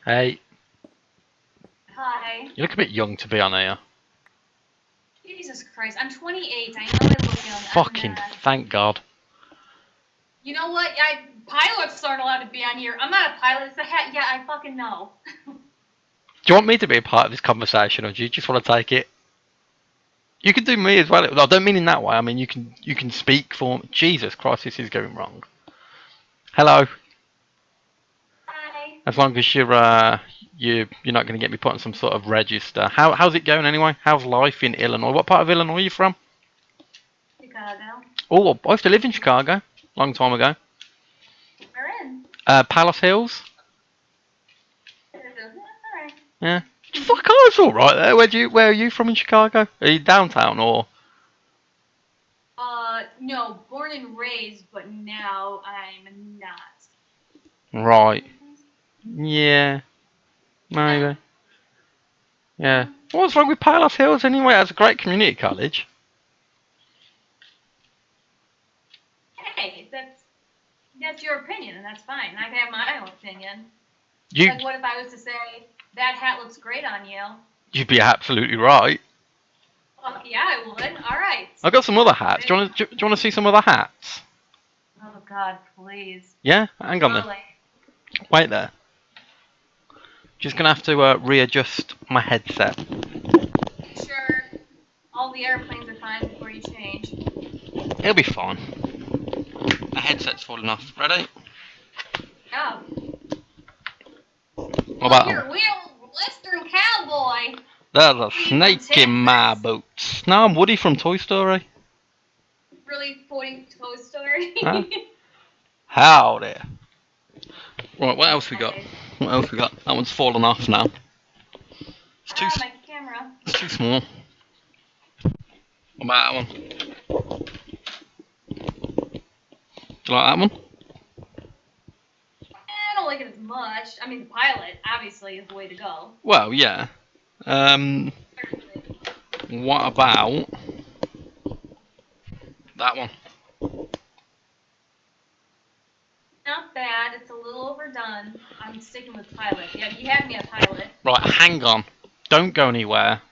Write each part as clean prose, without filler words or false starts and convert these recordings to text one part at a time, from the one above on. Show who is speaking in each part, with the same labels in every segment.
Speaker 1: Hey,
Speaker 2: Hi.
Speaker 1: you look a bit young to be on here.
Speaker 2: Jesus Christ. I'm 28. I know I look young. I'm
Speaker 1: Fucking
Speaker 2: not.
Speaker 1: thank God.
Speaker 2: You know what? Pilots aren't allowed to be on here. I'm not a pilot. It's a hat. Yeah, I fucking know.
Speaker 1: Do you want me to be a part of this conversation, or do you just want to take it? You can do me as well. I don't mean in that way. I mean you can speak for me. Jesus Christ, this is going wrong. Hello.
Speaker 2: Hi.
Speaker 1: As long as you're not going to get me put on some sort of register. How's it going anyway? How's life in Illinois? What part of Illinois are you from?
Speaker 2: Chicago.
Speaker 1: Oh, I used to live in Chicago, long time ago.
Speaker 2: We're in.
Speaker 1: Palace Hills.
Speaker 2: Alright.
Speaker 1: Yeah. Fuck, I was all right there. Where are you from in Chicago? Are you downtown or?
Speaker 2: No, born and raised, but now I'm not.
Speaker 1: Right. Yeah.
Speaker 2: Eh,
Speaker 1: Maybe. Yeah. What's wrong with Palace Hills anyway? It's a great community college.
Speaker 2: hey, that's your opinion, and that's fine. I can have my own opinion.
Speaker 1: You
Speaker 2: Like, what if I was to say that hat looks great on you?
Speaker 1: you'd be absolutely right.
Speaker 2: Fuck yeah, I would. All right.
Speaker 1: I got some other hats.
Speaker 2: There you
Speaker 1: Do you want to see some other hats?
Speaker 2: Oh God, please.
Speaker 1: Yeah. Hang on then.
Speaker 2: Really?
Speaker 1: Wait there. Just gonna have to readjust my headset.
Speaker 2: Sure. All the airplanes are fine before you change.
Speaker 1: It'll be fine. My headset's falling off. Ready?
Speaker 2: Yeah.
Speaker 1: What
Speaker 2: Look
Speaker 1: about
Speaker 2: here,
Speaker 1: 'em?
Speaker 2: we old Western cowboy.
Speaker 1: There's a
Speaker 2: We from
Speaker 1: snake in my
Speaker 2: Texas.
Speaker 1: boots. No, I'm Woody from Toy Story.
Speaker 2: Really quoting Toy Story.
Speaker 1: Huh? Howdy. Right, what else we got?
Speaker 2: Okay.
Speaker 1: What else we got? That one's fallen off now. It's too,
Speaker 2: My camera.
Speaker 1: it's too small. What about that one? Do you like that one?
Speaker 2: I don't like it as much. I mean, the pilot obviously is the way to go.
Speaker 1: Well, yeah. Um,
Speaker 2: Certainly.
Speaker 1: what about that one?
Speaker 2: Not bad. It's a little overdone. I'm sticking with pilot. Yeah, you had me at pilot.
Speaker 1: Right, hang on. Don't go anywhere.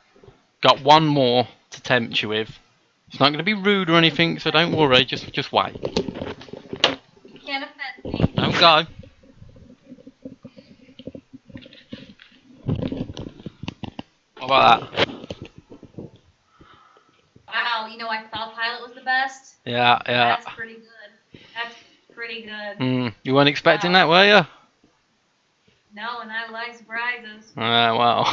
Speaker 1: Got one more to tempt you with. It's not going to be rude or anything, so don't worry. Just wait.
Speaker 2: You can't offend me.
Speaker 1: Don't go. What about that?
Speaker 2: Wow, I thought pilot was the best.
Speaker 1: Yeah, yeah.
Speaker 2: That's pretty good. That's pretty good.
Speaker 1: You weren't expecting
Speaker 2: Wow.
Speaker 1: that, were you?
Speaker 2: No, and I like surprises.
Speaker 1: Well,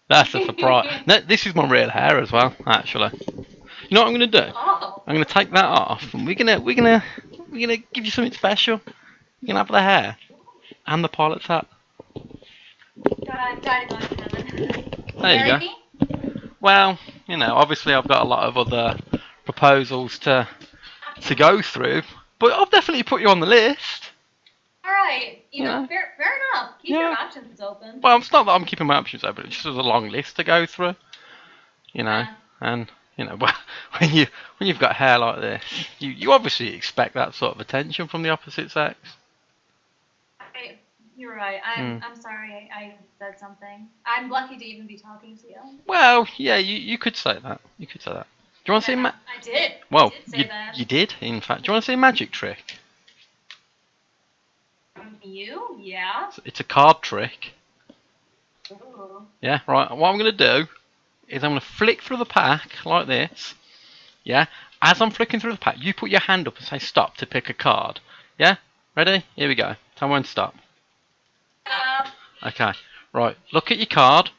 Speaker 1: that's a surprise. No, this is my real hair as well, actually. You know what I'm gonna do?
Speaker 2: Oh.
Speaker 1: I'm gonna take that off, and we're gonna give you something special. You can have the hair and the pilot's hat.
Speaker 2: God, died on heaven.
Speaker 1: There you
Speaker 2: Marry
Speaker 1: go.
Speaker 2: me?
Speaker 1: Well, obviously I've got a lot of other proposals to go through, but I've definitely put you on the list.
Speaker 2: All right.
Speaker 1: Yeah.
Speaker 2: Fair enough. Keep your
Speaker 1: Yeah.
Speaker 2: options open.
Speaker 1: Well, it's not that I'm keeping my options open. It's just there's a long list to go through. You know,
Speaker 2: Uh,
Speaker 1: and when you've got hair like this, you obviously expect that sort of attention from the opposite sex.
Speaker 2: you're right.
Speaker 1: Hmm.
Speaker 2: I'm sorry. I said something. I'm lucky to even be talking to you.
Speaker 1: Well, yeah, you could say that. You could say that. Do you want to see?
Speaker 2: I did. I
Speaker 1: Well,
Speaker 2: did say that.
Speaker 1: you did, in fact. Do you want to see a magic trick?
Speaker 2: From you? Yeah.
Speaker 1: It's a card trick.
Speaker 2: Ooh.
Speaker 1: Yeah, right. What I'm going to do is I'm going to flick through the pack like this. Yeah. As I'm flicking through the pack, you put your hand up and say stop to pick a card. Yeah. Ready? Here we go. Tell me when to stop. Okay. Right. Look at your card.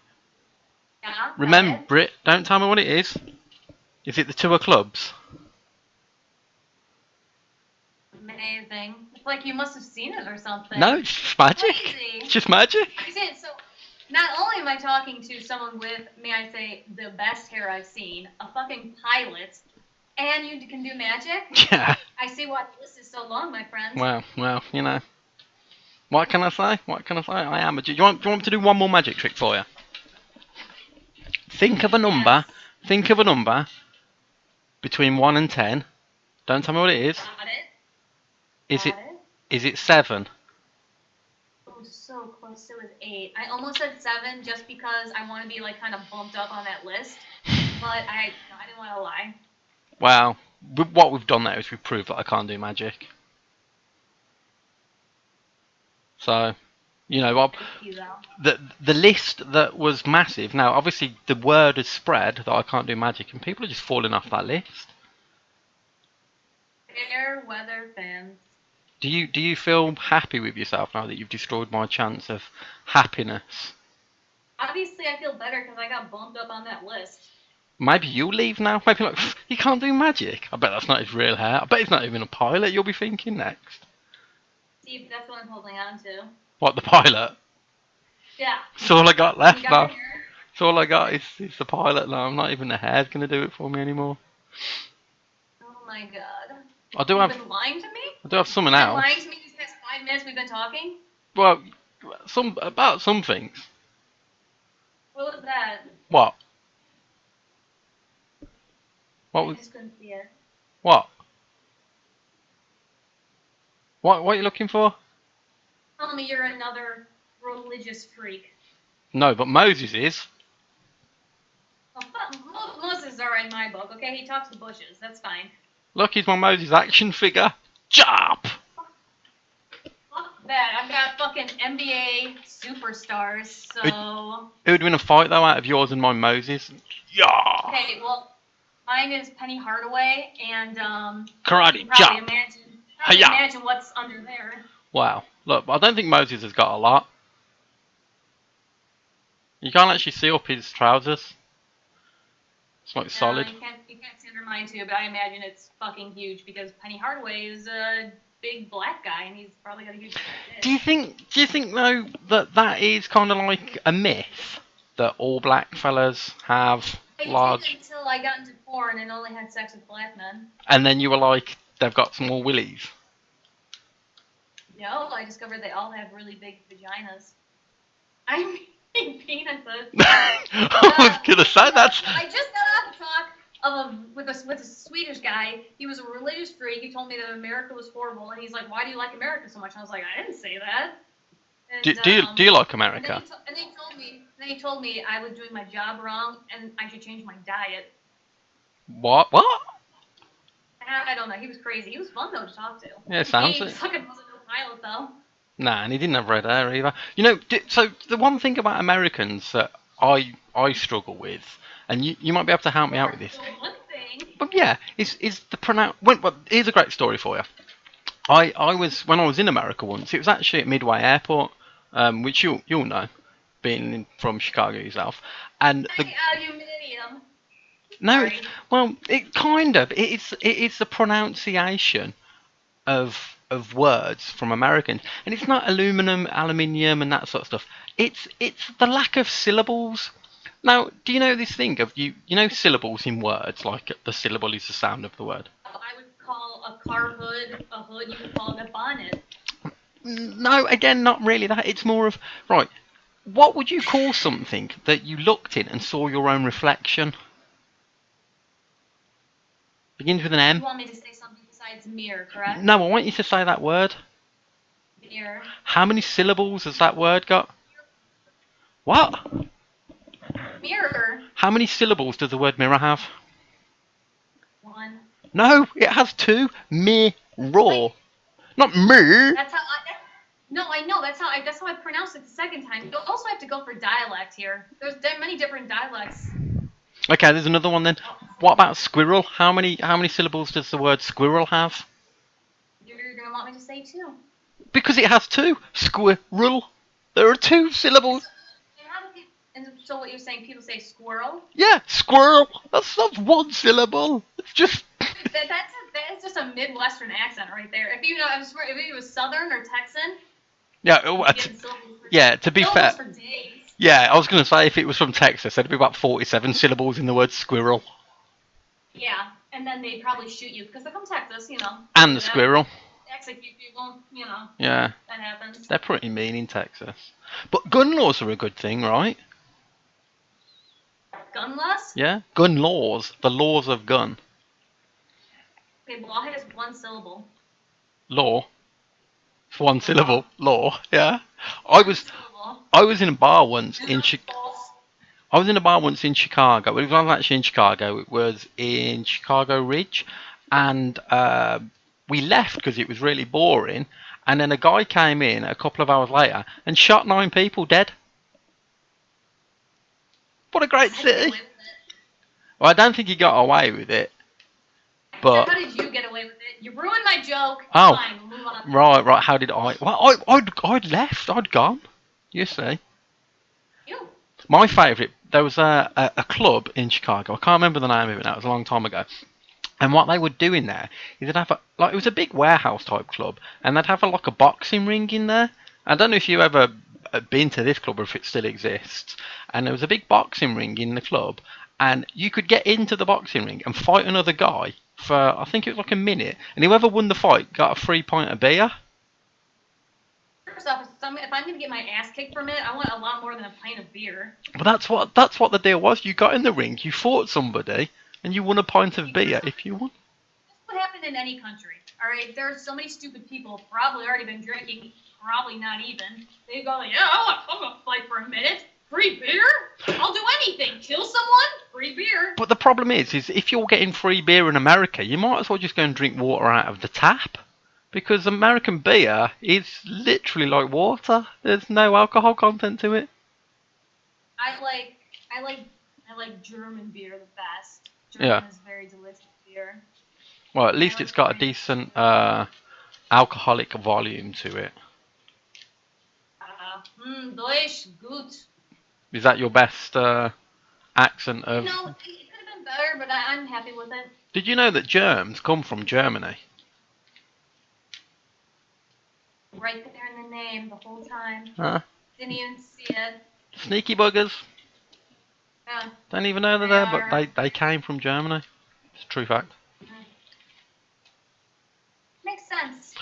Speaker 2: Yeah.
Speaker 1: Remember it. Don't tell me what it is. Is it the two of clubs?
Speaker 2: Amazing. It's like you must have seen it or something.
Speaker 1: No, it's just magic.
Speaker 2: Crazy.
Speaker 1: It's just magic.
Speaker 2: I see it. So, not only am I talking to someone with, may I say, the best hair I've seen, a fucking pilot, and you can do magic.
Speaker 1: Yeah.
Speaker 2: I see why the list is so long, my friend.
Speaker 1: Well, What can I say? What can I say? I am a. Do you want me to do one more magic trick for you? Think of a number.
Speaker 2: Yes.
Speaker 1: Think of a number between 1 and 10. Don't tell me what it is.
Speaker 2: Got it.
Speaker 1: Is it
Speaker 2: Got it.
Speaker 1: is it 7?
Speaker 2: was so close. It was 8. I almost said 7 just because I want to be like kind of bumped up on that list, but I didn't want to lie.
Speaker 1: Well, what we've done there is we've proved that I can't do magic. So, you know, the list that was massive. Now, obviously, the word has spread that I can't do magic, and people are just falling off that list.
Speaker 2: Fair weather fans.
Speaker 1: Do you feel happy with yourself now that you've destroyed my chance of happiness?
Speaker 2: Obviously, I feel better because I got bumped up on that list.
Speaker 1: Maybe you'll leave now. Maybe like, you can't do magic. I bet that's not his real hair. I bet he's not even a pilot. You'll be thinking next.
Speaker 2: See, that's what I'm holding on to.
Speaker 1: What, the pilot?
Speaker 2: Yeah.
Speaker 1: That's all I got left
Speaker 2: You
Speaker 1: now.
Speaker 2: got your hair?
Speaker 1: That's all I got is the pilot now. I'm not even the hair's gonna do it for me anymore.
Speaker 2: Oh my god.
Speaker 1: I do
Speaker 2: You've
Speaker 1: have
Speaker 2: been lying to me?
Speaker 1: I do have someone
Speaker 2: You've been
Speaker 1: else.
Speaker 2: lying to me these past 5 minutes we've been talking?
Speaker 1: Well, some things.
Speaker 2: What was that?
Speaker 1: What?
Speaker 2: I
Speaker 1: What was
Speaker 2: just couldn't see it.
Speaker 1: what? What are you looking for?
Speaker 2: Tell me you're another religious freak.
Speaker 1: No, but Moses is.
Speaker 2: Oh, Moses is alright in my book, okay? He talks to bushes. That's fine.
Speaker 1: Look, he's my Moses action figure. Jump!
Speaker 2: Fuck that. I've got fucking NBA superstars, so...
Speaker 1: Who would win a fight though out of yours and my Moses? Yeah.
Speaker 2: Okay, well, mine is Penny Hardaway, and
Speaker 1: Karate
Speaker 2: you can probably
Speaker 1: jump.
Speaker 2: imagine what's under there.
Speaker 1: Wow. Look, I don't think Moses has got a lot. You can't actually see up his trousers. It's like solid.
Speaker 2: You can't see under mine too, but I imagine it's fucking huge because Penny Hardaway is a big black guy, and he's probably got a huge dick.
Speaker 1: Do you think though that is kind of like a myth that all black fellas have
Speaker 2: I
Speaker 1: large,
Speaker 2: did until I got into porn and only had sex with black men.
Speaker 1: and then you were like they've got small willies?
Speaker 2: No, I discovered they all have really big vaginas. I mean penises.
Speaker 1: I was gonna say that's.
Speaker 2: I just got off the talk with a Swedish guy. He was a religious freak. He told me that America was horrible, and he's like, "Why do you like America so much?" And I was like, "I didn't say that." And,
Speaker 1: Do you like America?
Speaker 2: And then he told me I was doing my job wrong, and I should change my diet.
Speaker 1: What?
Speaker 2: I don't know. He was crazy. He was fun though to talk to.
Speaker 1: Yeah, sounds
Speaker 2: He
Speaker 1: it.
Speaker 2: fucking wasn't no pilot though.
Speaker 1: Nah, and he didn't have red hair either. You know, so the one thing about Americans that I struggle with, and you might be able to help me out with this.
Speaker 2: The one thing.
Speaker 1: But yeah, is the pronoun. Well, here's a great story for you. I was when I was in America once. It was actually at Midway Airport, which you'll know, being from Chicago yourself. And the
Speaker 2: Aluminium.
Speaker 1: no,
Speaker 2: Sorry.
Speaker 1: well, it kind of it's the pronunciation of words from Americans, and it's not aluminum, aluminium, and that sort of stuff. It's the lack of syllables. Now, do you know this thing of you know syllables in words, like the syllable is the sound of the word?
Speaker 2: I would call a car hood a hood. You could call it a bonnet.
Speaker 1: No, again, not really that. It's more of, right, what would you call something that you looked in and saw your own reflection? Begins with an M.
Speaker 2: You want me to say something besides mirror, correct?
Speaker 1: No, I want you to say that word.
Speaker 2: Mirror.
Speaker 1: How many syllables has that word got? What?
Speaker 2: Mirror.
Speaker 1: How many syllables does the word mirror have?
Speaker 2: 1.
Speaker 1: No, it has 2. Mirror. Not mirror.
Speaker 2: That's how No, I know. That's how I pronounced it the second time. You also have to go for dialect here. There are many different dialects.
Speaker 1: Okay, there's another one then. What about squirrel? How many syllables does the word squirrel have?
Speaker 2: You're gonna want me to say 2.
Speaker 1: Because it has 2. Squirrel. There are 2 syllables.
Speaker 2: And so what you're saying? People say squirrel.
Speaker 1: Yeah, squirrel. That's not 1 syllable. It's just.
Speaker 2: That's just a Midwestern accent right there. If it was Southern or Texan.
Speaker 1: Yeah.
Speaker 2: Yeah.
Speaker 1: To be fair.
Speaker 2: For days.
Speaker 1: Yeah, I was going to say if it was from Texas, there'd be about 47 syllables in the word squirrel.
Speaker 2: Yeah, and then they'd probably shoot you because they're from Texas, you know.
Speaker 1: And the squirrel.
Speaker 2: Execute people, you know.
Speaker 1: Yeah.
Speaker 2: That happens.
Speaker 1: They're pretty mean in Texas. But gun laws are a good thing, right?
Speaker 2: Gun laws?
Speaker 1: Yeah. Gun laws. The laws of gun.
Speaker 2: Okay, law has 1 syllable.
Speaker 1: Law. It's 1 syllable. Law. Yeah. I was
Speaker 2: Unbelievable.
Speaker 1: I was in a bar once
Speaker 2: These
Speaker 1: in
Speaker 2: are false.
Speaker 1: I was in a bar once in Chicago. Well, it wasn't actually in Chicago. It was in Chicago Ridge, and we left because it was really boring. And then a guy came in a couple of hours later and shot 9 people dead. What a great
Speaker 2: How do you get
Speaker 1: city!
Speaker 2: away with it?
Speaker 1: Well, I don't think he got away with it,
Speaker 2: Except,
Speaker 1: but
Speaker 2: how did you get away with it? You ruined my joke.
Speaker 1: oh,
Speaker 2: Fine, we'll move on.
Speaker 1: right. How did I? Well, I'd left. I'd gone. You see.
Speaker 2: You.
Speaker 1: My favourite, there was a club in Chicago. I can't remember the name of it now. It was a long time ago. And what they would do in there is they'd have it was a big warehouse type club, and they'd have like a boxing ring in there. I don't know if you ever been to this club or if it still exists. And there was a big boxing ring in the club, and you could get into the boxing ring and fight another guy for I think it was like a minute, and whoever won the fight got a free pint of beer.
Speaker 2: First off, if I'm gonna get my ass kicked from it, I want a lot more than a pint of beer.
Speaker 1: But that's what the deal was. You got in the ring, you fought somebody, and you won a pint of beer if you won.
Speaker 2: This would happen in any country. All right, there's so many stupid people probably already been drinking, probably not even. They go, yeah, I'm gonna fight for a minute. Free beer? I'll do anything. Kill someone? Free beer.
Speaker 1: But the problem is if you're getting free beer in America, you might as well just go and drink water out of the tap. Because American beer is literally like water. There's no alcohol content to it.
Speaker 2: I like, I like, I like German beer the best.
Speaker 1: Yeah.
Speaker 2: German is very delicious beer.
Speaker 1: Well, at least it's got a decent alcoholic volume to it.
Speaker 2: Deutsch, gut.
Speaker 1: Is that your best accent of?
Speaker 2: You know, it could have been better, but I'm happy with it.
Speaker 1: Did you know that germs come from Germany?
Speaker 2: Right there in the name the whole time.
Speaker 1: Huh?
Speaker 2: Didn't even see it.
Speaker 1: Sneaky buggers.
Speaker 2: Yeah.
Speaker 1: Don't even know they're
Speaker 2: They
Speaker 1: there, but they came from Germany. It's a true fact.
Speaker 2: Makes sense.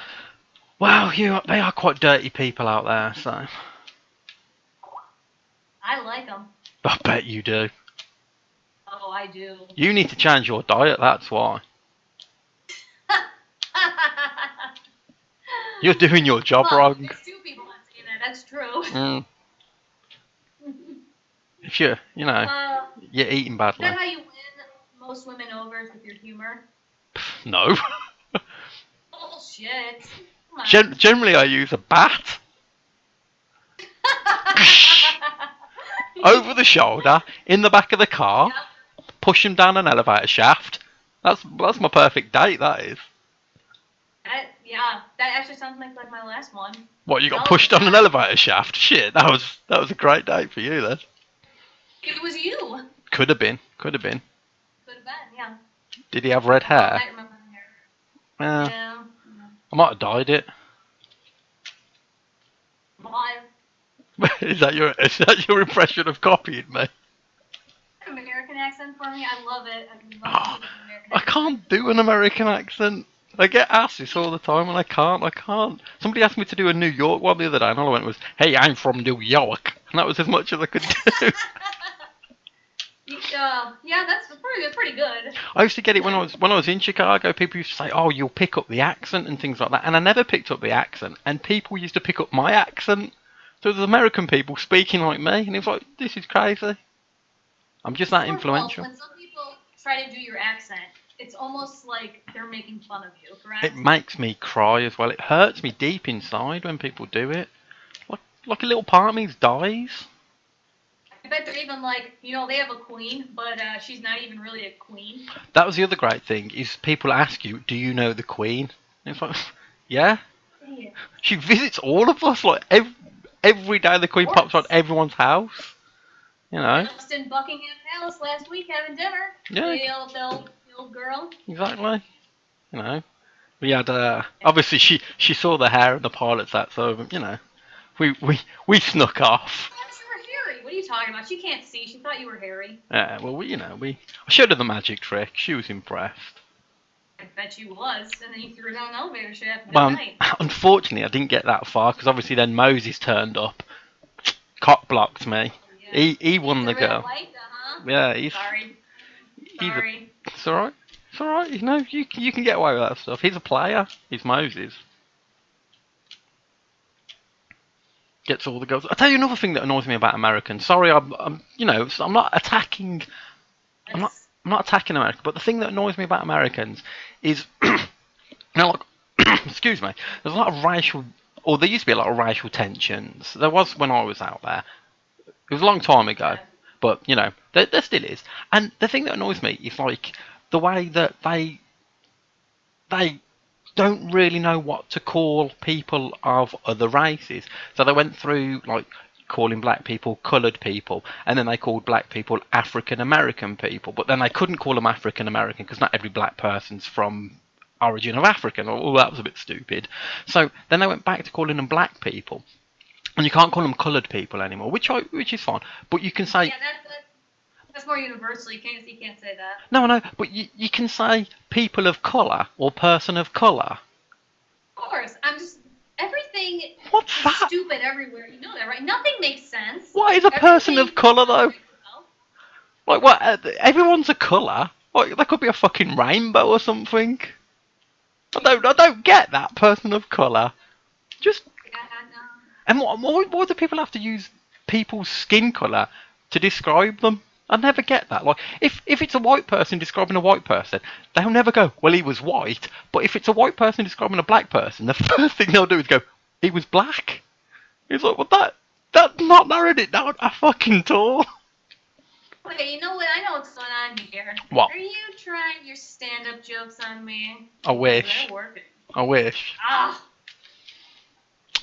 Speaker 1: Well, they are quite dirty people out there, so
Speaker 2: I like them.
Speaker 1: I bet you do.
Speaker 2: Oh, I do.
Speaker 1: You need to change your diet, that's why. You're doing your job
Speaker 2: well,
Speaker 1: wrong.
Speaker 2: there's two people that say that. That's true.
Speaker 1: Mm. If you're eating
Speaker 2: Is
Speaker 1: badly.
Speaker 2: that how you win most women over is with your humor?
Speaker 1: No.
Speaker 2: Bullshit. Come on.
Speaker 1: Generally, I use a bat over the shoulder in the back of the car, push him down an elevator shaft. That's my perfect date. That is.
Speaker 2: Yeah, that actually sounds like my last one.
Speaker 1: What, you got
Speaker 2: No,
Speaker 1: pushed on an
Speaker 2: yeah.
Speaker 1: elevator shaft? Shit, that was a great date for you then.
Speaker 2: It was you.
Speaker 1: Could have been. Could have been.
Speaker 2: Could have been, yeah.
Speaker 1: Did he have red
Speaker 2: I
Speaker 1: hair?
Speaker 2: might remember the hair. Yeah.
Speaker 1: I might have dyed it.
Speaker 2: Why?
Speaker 1: Is that your impression of copying me?
Speaker 2: American accent for me. I love it.
Speaker 1: Oh,
Speaker 2: American
Speaker 1: I
Speaker 2: accent.
Speaker 1: can't do an American accent. I get asked this all the time and I can't. Somebody asked me to do a New York one the other day and all I went was, hey, I'm from New York. And that was as much as I could do.
Speaker 2: Yeah, that's pretty good.
Speaker 1: I used to get it when I was in Chicago. People used to say, "Oh, you'll pick up the accent and things like that," and I never picked up the accent. And people used to pick up my accent. So there's American people speaking like me, and it's like, this is crazy. I'm just that influential.
Speaker 2: When some people try to do your accent, it's almost like they're making fun of you, correct?
Speaker 1: It makes me cry as well. It hurts me deep inside when people do it. Like a little part of me dies.
Speaker 2: I bet they're even like, they have a queen, but she's not even really a queen.
Speaker 1: That was the other great thing, is people ask you, do you know the Queen? And it's like, yeah.
Speaker 2: Yeah.
Speaker 1: She visits all of us, like every day the Queen pops on everyone's house. You know.
Speaker 2: Just in Buckingham Palace last week having dinner.
Speaker 1: Yeah.
Speaker 2: The old girl.
Speaker 1: Exactly. You know. We had, obviously she saw the hair and the pilot's hat, so, we snuck off.
Speaker 2: I thought you were Harry. What are you talking about? She can't see. She thought you were Harry.
Speaker 1: Yeah, well, I showed her the magic trick. She was impressed.
Speaker 2: I bet you was. And then you threw down the elevator shaft. Good
Speaker 1: Well,
Speaker 2: night.
Speaker 1: unfortunately, I didn't get that far because obviously then Moses turned up, cock blocked me.
Speaker 2: Yeah.
Speaker 1: He won the
Speaker 2: red
Speaker 1: girl.
Speaker 2: light, huh?
Speaker 1: Yeah,
Speaker 2: Sorry.
Speaker 1: It's all right. It's all right. You can get away with that stuff. He's a player. He's Moses. Gets all the girls. I'll tell you another thing that annoys me about Americans. Sorry, I'm not attacking. I'm not.
Speaker 2: That's
Speaker 1: I'm not attacking America, but the thing that annoys me about Americans is, like, excuse me. There's a lot of racial, or there used to be a lot of racial tensions. There was when I was out there. It was a long time ago,
Speaker 2: yeah.
Speaker 1: but there still is. And the thing that annoys me is like the way that they don't really know what to call people of other races. So they went through like calling black people coloured people, and then they called black people African American people, but then they couldn't call them African American because not every black person's from origin of African. Oh, that was a bit stupid. So then they went back to calling them black people, and you can't call them coloured people anymore, which is fine. But you can say
Speaker 2: Yeah, that's more universal. You can't say that.
Speaker 1: no, but you can say people of colour or person of colour.
Speaker 2: Of course, I'm just everything
Speaker 1: What's
Speaker 2: is
Speaker 1: that?
Speaker 2: stupid everywhere. You know that, right? Nothing makes sense.
Speaker 1: What is a person of
Speaker 2: Everything
Speaker 1: colour
Speaker 2: doesn't
Speaker 1: though?
Speaker 2: make sense.
Speaker 1: Like what? Everyone's a colour. Like there could be a fucking rainbow or something. I don't get that person of colour. Just
Speaker 2: Yeah, no.
Speaker 1: and why do people have to use people's skin colour to describe them? I never get that. Like if it's a white person describing a white person, they'll never go, well, he was white. But if it's a white person describing a black person, the first thing they'll do is go, he was black. It's like, well, that's not narrowed it down a fucking all.
Speaker 2: Okay, you know what? I know what's going on here.
Speaker 1: What?
Speaker 2: Are you trying your stand-up jokes on me?
Speaker 1: I wish.
Speaker 2: They're working.
Speaker 1: I wish.
Speaker 2: Ah.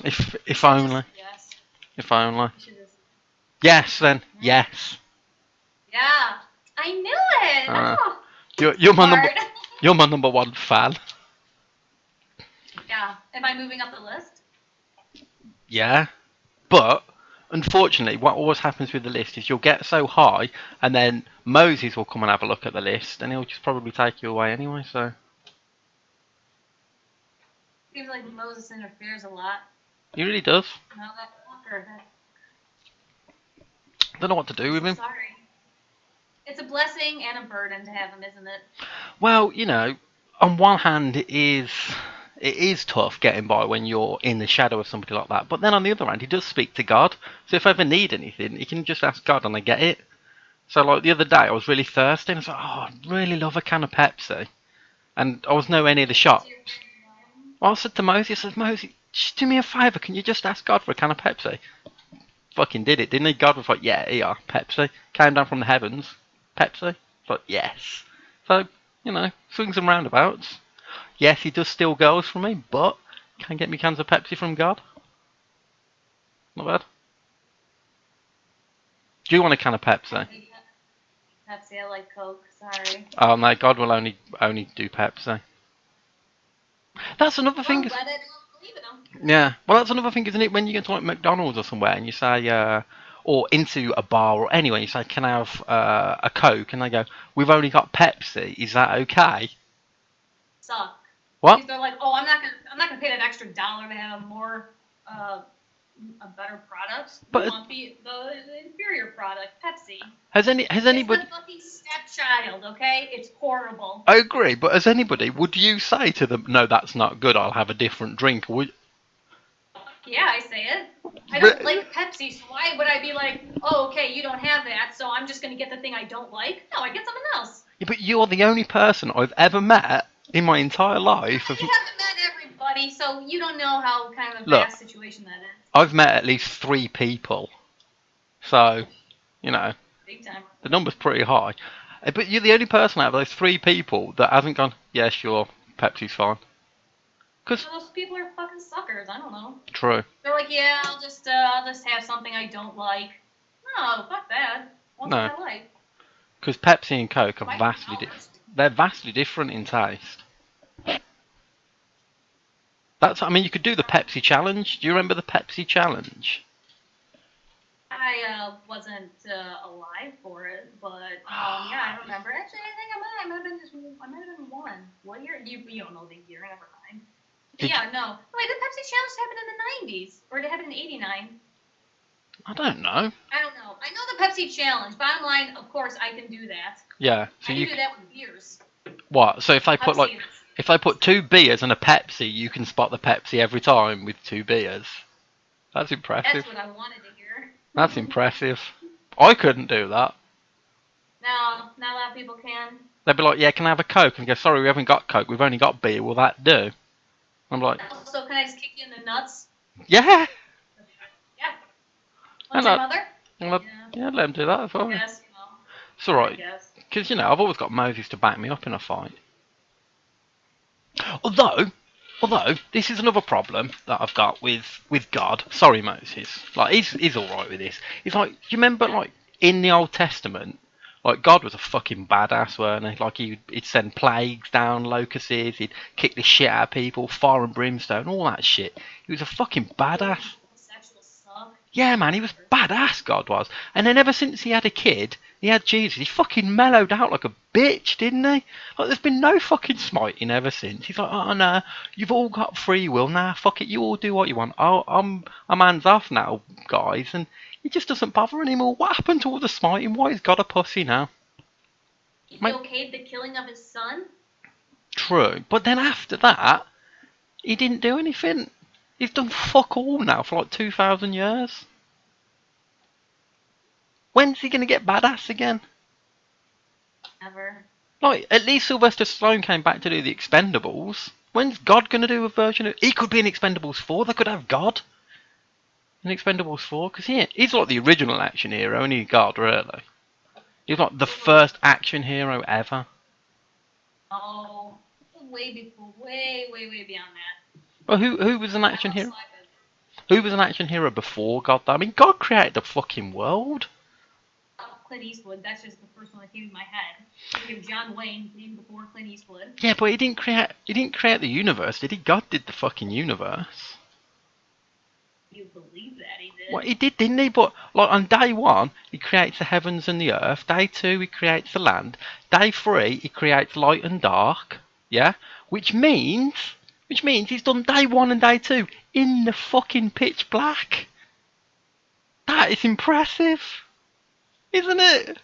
Speaker 1: If only.
Speaker 2: Yes.
Speaker 1: If only.
Speaker 2: You should just.
Speaker 1: Yes, then. Yes.
Speaker 2: Yeah. I knew it. Oh.
Speaker 1: You're my number.
Speaker 2: Smart.
Speaker 1: You're my number one fan.
Speaker 2: Yeah. Am I moving up the list?
Speaker 1: Yeah, but unfortunately, what always happens with the list is you'll get so high, and then Moses will come and have a look at the list, and he'll just probably take you away anyway. So
Speaker 2: Seems like Moses interferes a lot.
Speaker 1: he really does.
Speaker 2: No, that fucker.
Speaker 1: Don't know what to do with him.
Speaker 2: Sorry. It's a blessing and a burden to have him, isn't it?
Speaker 1: Well, on one hand, it is tough getting by when you're in the shadow of somebody like that. But then on the other hand, he does speak to God. So if I ever need anything, he can just ask God and I get it. So like the other day, I was really thirsty and I was like, oh, I'd really love a can of Pepsi. And I was nowhere near the shop. Well, I said to Moses, I said, Moses, just do me a favour, can you just ask God for a can of Pepsi? Fucking did it, didn't he? God was like, yeah, here, Pepsi. Came down from the heavens. Pepsi. Like, yes. So, swings and roundabouts. Yes, he does steal girls from me, but can get me cans of Pepsi from God. Not bad. Do you want a can of Pepsi?
Speaker 2: Pepsi, I like Coke. Sorry.
Speaker 1: Oh no, God will only do Pepsi. That's another thing.
Speaker 2: Well, glad I don't believe in him.
Speaker 1: Yeah, well, that's another thing, isn't it? When you get to like McDonald's or somewhere and you say, or into a bar or anywhere, you say, "Can I have a Coke?" and they go, "We've only got Pepsi. Is that okay?"
Speaker 2: Suck.
Speaker 1: What?
Speaker 2: Because they're like, oh, I'm not gonna pay that extra $1 to have a better product.
Speaker 1: But
Speaker 2: You want the inferior product, Pepsi.
Speaker 1: Has anybody?
Speaker 2: It's the fucking stepchild, okay? It's horrible.
Speaker 1: I agree, but as anybody, would you say to them, "No, that's not good. I'll have a different drink"?
Speaker 2: Yeah, I say it. I don't like Pepsi, so why would I be like, oh, okay, you don't have that, so I'm just gonna get the thing I don't like? No, I get something else.
Speaker 1: Yeah, but you're the only person I've ever met in my entire life.
Speaker 2: You haven't met everybody, so you don't know how kind of a
Speaker 1: Look,
Speaker 2: vast situation that is.
Speaker 1: I've met at least 3 people, so
Speaker 2: Big time.
Speaker 1: the number's pretty high. But you're the only person out of those 3 people that hasn't gone, yeah, sure, Pepsi's fine. Cause
Speaker 2: Those people are fucking suckers. I don't know.
Speaker 1: true.
Speaker 2: They're like, yeah, I'll just have something I don't like. No, fuck that. What's
Speaker 1: No.
Speaker 2: I like?
Speaker 1: Because Pepsi and Coke are
Speaker 2: My
Speaker 1: vastly
Speaker 2: powers.
Speaker 1: they're vastly different in taste. I mean, you could do the Pepsi challenge. Do you remember the Pepsi challenge?
Speaker 2: I wasn't alive for it, but yeah, I remember. Actually, I think I might have been one. What year? You don't know the year. Never mind. Yeah, no. Wait, the Pepsi challenge happened in the 90s, or did it happen in '89?
Speaker 1: I don't know.
Speaker 2: I don't know. I know the Pepsi challenge. Bottom line, of course, I can do that.
Speaker 1: Yeah. So
Speaker 2: I can
Speaker 1: you
Speaker 2: do that with beers.
Speaker 1: what? So if I put
Speaker 2: Pepsi.
Speaker 1: if I put 2 beers and a Pepsi, you can spot the Pepsi every time with 2 beers. That's impressive.
Speaker 2: That's what I wanted to hear.
Speaker 1: That's impressive. I couldn't do that.
Speaker 2: No, not a lot of people can.
Speaker 1: They'd be like, yeah, can I have a Coke? And I go, sorry, we haven't got Coke. We've only got beer. Will that do? I'm like,
Speaker 2: Also, can I just kick you in the nuts?
Speaker 1: yeah.
Speaker 2: Yeah.
Speaker 1: And
Speaker 2: What's your mother?
Speaker 1: yeah, let them do that as well.
Speaker 2: Yes.
Speaker 1: It's
Speaker 2: I
Speaker 1: alright.
Speaker 2: guess.
Speaker 1: Because, I've always got Moses to back me up in a fight. Although, this is another problem that I've got with God. Sorry, Moses. Like, he's alright with this. It's like, do you remember, like, in the Old Testament, like, God was a fucking badass, weren't he? Like, he'd send plagues down, locusts, he'd kick the shit out of people, fire and brimstone, all that shit. He was a fucking badass. Yeah, man, he was badass, God was. And then ever since he had a kid, he had Jesus, he fucking mellowed out like a bitch, didn't he? Like, there's been no fucking smiting ever since. He's like, oh, no, you've all got free will. Nah, fuck it, you all do what you want. Oh, I'm hands off now, guys. And he just doesn't bother anymore. What happened to all the smiting? Why is God a pussy now?
Speaker 2: He okayed the killing of his son?
Speaker 1: True. But then after that, he didn't do anything. He's done fuck all now for like 2,000 years. When's he going to get badass again?
Speaker 2: Never.
Speaker 1: Like, at least Sylvester Stallone came back to do the Expendables. When's God going to do a version of... He could be in Expendables 4. They could have God in Expendables 4. Because he's like the original action hero, and he's God, really. He's like the first action hero ever.
Speaker 2: Oh, way beyond that.
Speaker 1: Well, who was an action hero? Who was an action hero before God? I mean, God created the fucking world.
Speaker 2: Clint Eastwood. That's just the first one that came in my head. You have John Wayne even before Clint Eastwood.
Speaker 1: Yeah, but he didn't create the universe, did he? God did the fucking universe.
Speaker 2: You believe that he did?
Speaker 1: Well, he did, didn't he? But like on day 1, he creates the heavens and the earth. Day 2, he creates the land. Day 3, he creates light and dark. Yeah, which means he's done day 1 and day 2 in the fucking pitch black. That is impressive, isn't it?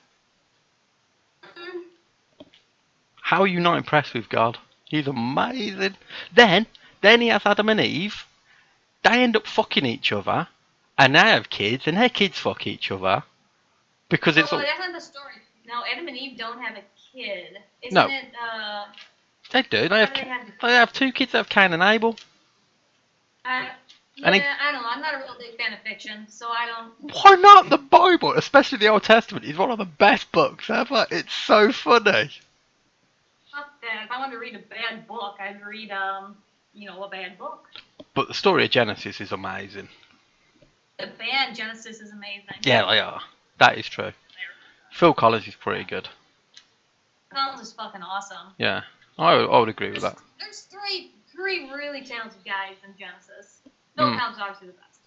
Speaker 1: How are you not impressed with God? He's amazing. Then he has Adam and Eve. They end up fucking each other, and they have kids, and their kids fuck each other. Because it's all...
Speaker 2: that's not the story. No, Adam and Eve don't have a kid.
Speaker 1: No.
Speaker 2: Isn't it,
Speaker 1: They do. They have 2 kids that have Cain and Abel.
Speaker 2: I don't know. I'm not a real big fan of fiction, so I don't...
Speaker 1: Why not? The Bible, especially the Old Testament, is one of the best books ever. It's so funny.
Speaker 2: Fuck that. If I wanted to read a bad book, I'd read, a bad book.
Speaker 1: But the story of Genesis is amazing.
Speaker 2: The band Genesis is amazing.
Speaker 1: Yeah, they are. That is true. Phil Collins is pretty good.
Speaker 2: Collins is fucking awesome.
Speaker 1: Yeah, I would agree with that.
Speaker 2: There's three really talented guys in Genesis. Phil Collins is obviously the best.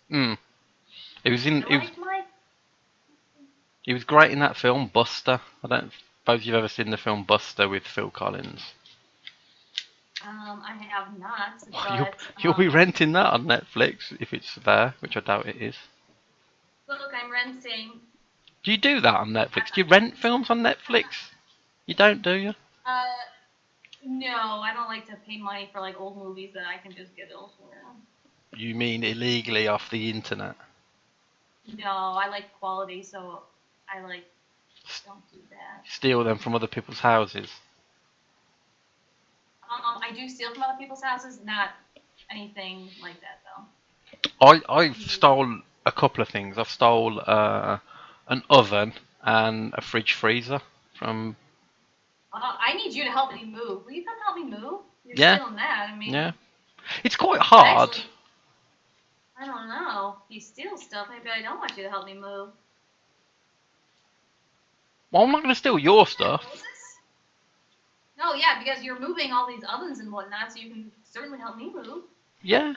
Speaker 1: He was great in that film Buster. I don't suppose you've ever seen the film Buster with Phil Collins.
Speaker 2: I have not. But,
Speaker 1: you'll be renting that on Netflix if it's there, which I doubt it is.
Speaker 2: Look, I'm renting.
Speaker 1: Do you do that on Netflix? Do you rent films on Netflix? You don't, do you?
Speaker 2: No, I don't like to pay money for like old movies that I can just get elsewhere.
Speaker 1: You mean illegally off the internet?
Speaker 2: No, I like quality, so I don't do that.
Speaker 1: Steal them from other people's houses?
Speaker 2: I do steal from other people's houses, not anything like that though.
Speaker 1: I've stole a couple of things. I've stole an oven and a fridge freezer from...
Speaker 2: I need you to help me move. Will you come help me move? You're stealing that. I mean...
Speaker 1: Yeah. It's quite hard.
Speaker 2: Actually, I don't know. If you steal stuff, maybe I don't want you to help me move.
Speaker 1: Well, I'm not going to steal your stuff.
Speaker 2: No, yeah, because you're moving all these ovens and whatnot, so you can certainly help me move.
Speaker 1: Yeah.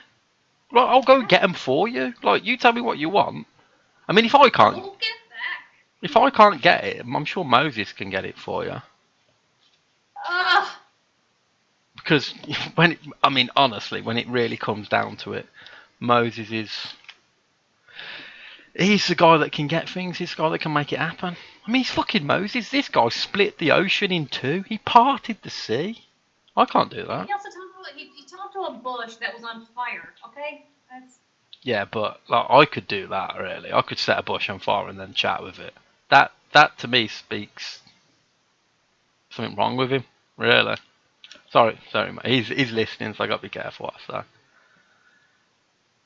Speaker 1: Well, I'll go get them for you. Like, you tell me what you want. I mean, if I can't...
Speaker 2: We'll get it back.
Speaker 1: If I can't get it, I'm sure Moses can get it for you. Because honestly, when it really comes down to it, Moses is... He's the guy that can get things. He's the guy that can make it happen. I mean, he's fucking Moses. This guy split the ocean in 2. He parted the sea. I can't do that.
Speaker 2: He also talked to a bush that was on fire. Okay,
Speaker 1: Yeah, but like I could do that really. I could set a bush on fire and then chat with it. That to me speaks something wrong with him. Really. Sorry, mate. He's listening, so I got to be careful what I say.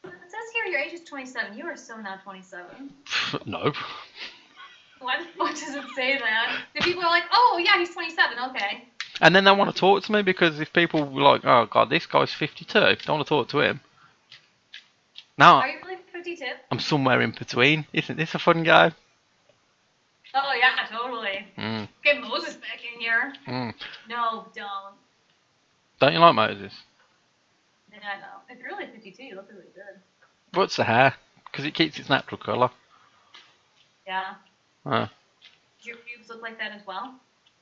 Speaker 2: It says here your age is 27. You are so not 27.
Speaker 1: No.
Speaker 2: What does it say then? The people are like, oh yeah, he's 27. Okay.
Speaker 1: And then they want to talk to me because if people were like, oh god, this guy's 52, don't want to talk to him. Now
Speaker 2: Are you really 52?
Speaker 1: I'm somewhere in between. Isn't this a fun game?
Speaker 2: Oh yeah, totally.
Speaker 1: Mm.
Speaker 2: Get Moses back in here.
Speaker 1: Mm.
Speaker 2: No, don't.
Speaker 1: Don't you like Moses?
Speaker 2: Yeah, no. If you're really 52, you look really good.
Speaker 1: What's the hair? Because it keeps its natural colour.
Speaker 2: Yeah.
Speaker 1: Uh.
Speaker 2: Do your pubes look like that as well?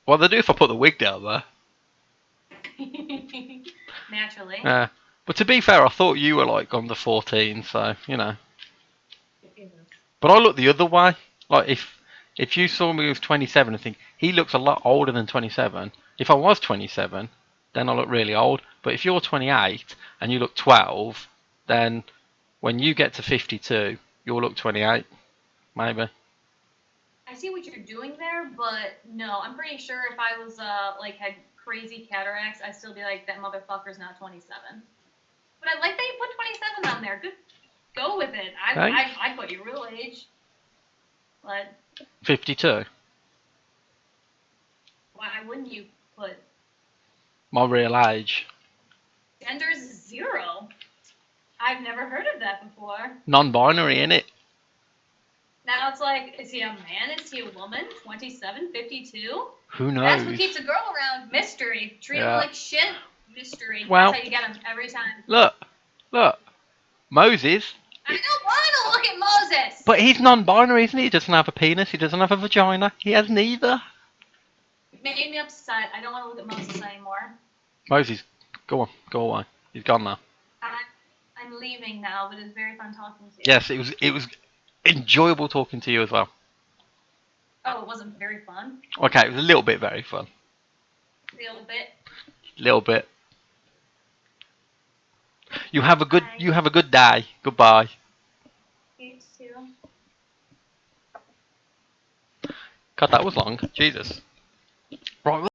Speaker 1: Well, they do if I put the wig down there.
Speaker 2: Naturally.
Speaker 1: But to be fair, I thought you were like on the 14, so you know.
Speaker 2: Jesus.
Speaker 1: But I look the other way. Like if you saw me with 27 and think he looks a lot older than 27. If I was 27, then I look really old. But if you're 28 and you look 12, then when you get to 52, you'll look 28, maybe.
Speaker 2: I see what you're doing there, but no, I'm pretty sure if I was like had crazy cataracts, I'd still be like that motherfucker's not 27. But I like that you put 27 on there. Good, go with it. I put your real age. But
Speaker 1: 52.
Speaker 2: why wouldn't you put
Speaker 1: My real age.
Speaker 2: gender's 0? I've never heard of that before.
Speaker 1: Non-binary, innit?
Speaker 2: Now it's like, is he a man? Is he a woman? 27, 52?
Speaker 1: Who knows?
Speaker 2: That's what keeps a girl around. Mystery. Treat him like shit. Mystery.
Speaker 1: Well,
Speaker 2: That's how you get him every time.
Speaker 1: Look. Moses.
Speaker 2: I don't want to look at Moses.
Speaker 1: But he's non-binary, isn't he? He doesn't have a penis. He doesn't have a vagina. He has neither.
Speaker 2: It made me upset. I don't want to look at Moses anymore.
Speaker 1: Moses, go on. Go away. He's gone now.
Speaker 2: I'm leaving now, but it's very fun talking to you.
Speaker 1: Yes, it was enjoyable talking to you as well.
Speaker 2: Oh, it wasn't very fun?
Speaker 1: Okay, it was a little bit very fun.
Speaker 2: A little bit?
Speaker 1: Little bit. You have a good
Speaker 2: Bye.
Speaker 1: day. Goodbye.
Speaker 2: You too.
Speaker 1: God, that was long. Jesus. Right.